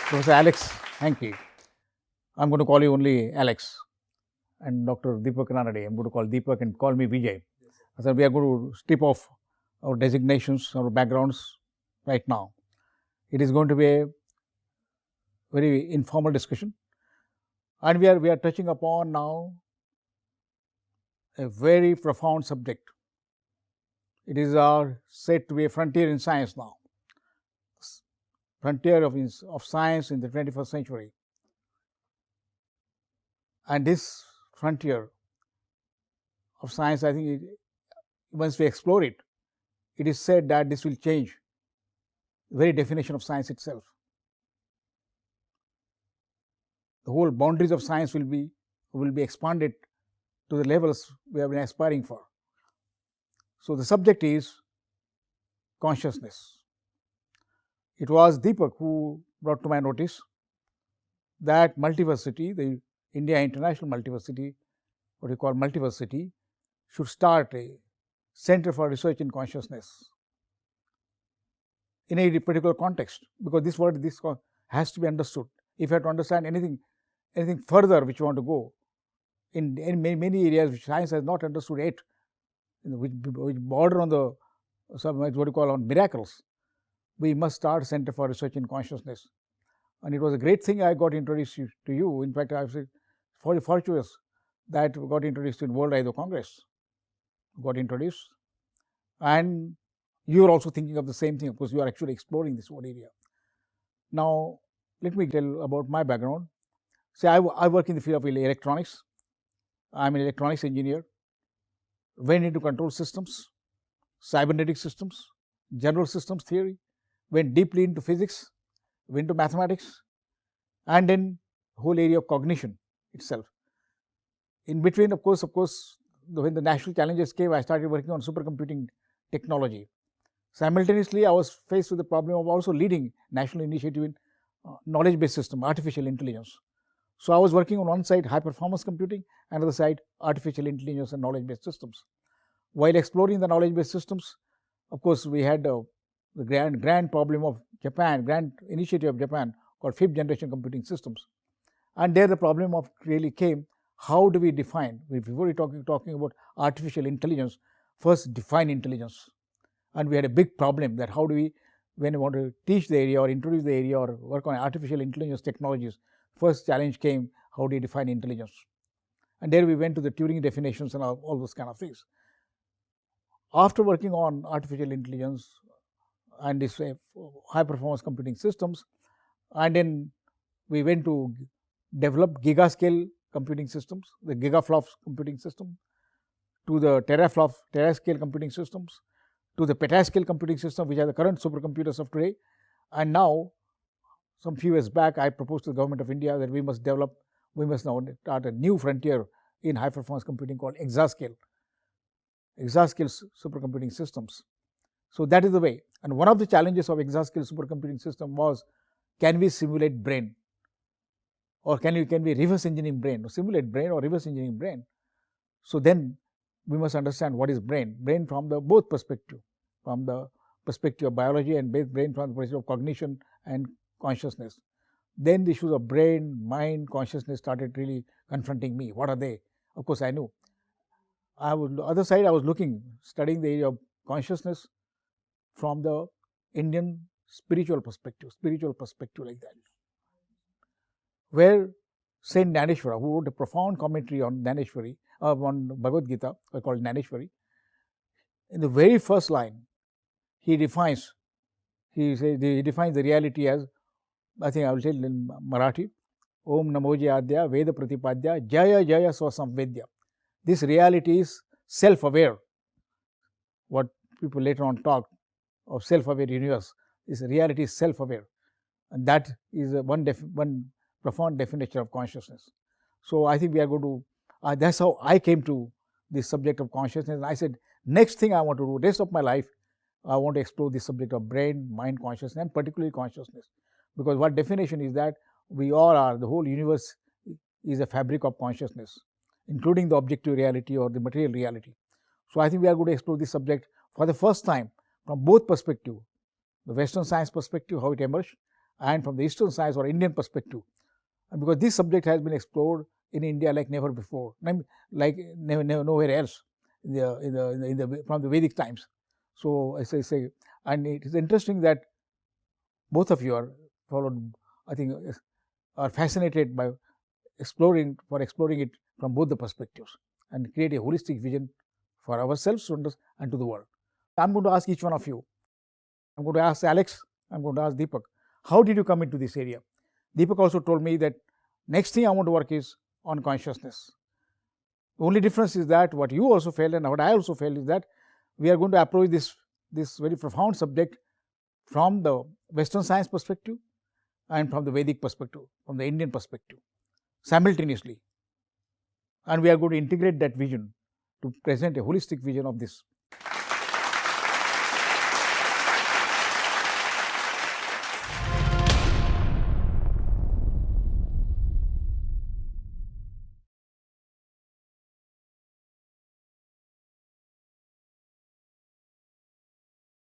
Professor Alex Hankey. I'm going to call you only Alex. And Dr. Deepak Ranade, I'm going to call Deepak and call me Vijay. So we are going to strip off our designations, our backgrounds right now. It is going to be a very informal discussion. And we are touching upon now a very profound subject. It is said to be a frontier in science now. Frontier of science in the 21st century. And this frontier of science, I think once we explore it, it is said that this will change the very definition of science itself. The whole boundaries of science will be expanded to the levels we have been aspiring for. So the subject is consciousness. It was Deepak who brought to my notice that multiversity, the India International Multiversity, what we call multiversity, should start a Center for Research in Consciousness in a particular context, because this has to be understood. If you have to understand anything further which you want to go in many areas which science has not understood yet, which border on the what you call on miracles, we must start Center for Research in Consciousness. And it was a great thing I got introduced to you. In fact, I was very fortunate that we got introduced in World ISO Congress. Got introduced, and you are also thinking of the same thing. Of course, you are actually exploring this whole area. Now, let me tell about my background. See, I work in the field of electronics. I'm an electronics engineer. Went into control systems, cybernetic systems, general systems theory. Went deeply into physics, went to mathematics, and then the whole area of cognition itself. In between, of course, when the national challenges came, I started working on supercomputing technology. Simultaneously, I was faced with the problem of also leading national initiative in knowledge-based system, artificial intelligence. So I was working on one side high-performance computing, another side artificial intelligence and knowledge-based systems. While exploring the knowledge-based systems, of course, we had the grand problem of Japan, grand initiative of Japan called fifth generation computing systems. And there the problem of really came, how do we define, before we talking about artificial intelligence, first define intelligence. And we had a big problem that how do we, when we want to teach the area or introduce the area or work on artificial intelligence technologies, first challenge came, how do you define intelligence? And there we went to the Turing definitions and all those kind of things. After working on artificial intelligence and this high performance computing systems, and then we went to develop gigascale computing systems, the gigaflops computing system, to the terascale computing systems, to the petascale computing system, which are the current supercomputers of today. And now, some few years back, I proposed to the government of India that we must now start a new frontier in high performance computing called exascale supercomputing systems. So that is the way. And one of the challenges of exascale supercomputing system was, can we simulate brain? Or can we reverse engineering brain, or simulate brain or reverse engineering brain? So then we must understand what is brain. Brain from the both perspective, from the perspective of biology and brain from the perspective of cognition and consciousness. Then the issues of brain, mind, consciousness started really confronting me. What are they? Of course, I knew. On the other side, I was studying the area of consciousness from the Indian spiritual perspective like that, where Saint Naneshwara, who wrote a profound commentary on on Bhagavad Gita, called Naneshwari, in the very first line, he defines the reality as, I think I will tell in Marathi, Om Namoji Adya Veda Pratipadya Jaya Jaya Swasamvedya. This reality is self-aware. What people later on talk of self-aware universe, this reality is self-aware, and that is one profound definition of consciousness. So I think we are going to, that's how I came to this subject of consciousness. And I said, next thing I want to do, rest of my life, I want to explore this subject of brain, mind, consciousness, and particularly consciousness. Because what definition is that we all are, the whole universe is a fabric of consciousness, including the objective reality or the material reality. So I think we are going to explore this subject for the first time from both perspectives, the Western science perspective, how it emerged, and from the Eastern science or Indian perspective. And because this subject has been explored in India like never before, like nowhere else from the Vedic times. So as I say, and it is interesting that both of you are followed, I think, are fascinated by exploring it from both the perspectives and create a holistic vision for ourselves and to the world. I'm going to ask each one of you. I'm going to ask Alex, I'm going to ask Deepak, how did you come into this area? Deepak also told me that next thing I want to work is on consciousness. The only difference is that what you also felt and what I also felt is that we are going to approach this very profound subject from the Western science perspective and from the Vedic perspective, from the Indian perspective, simultaneously. And we are going to integrate that vision to present a holistic vision of this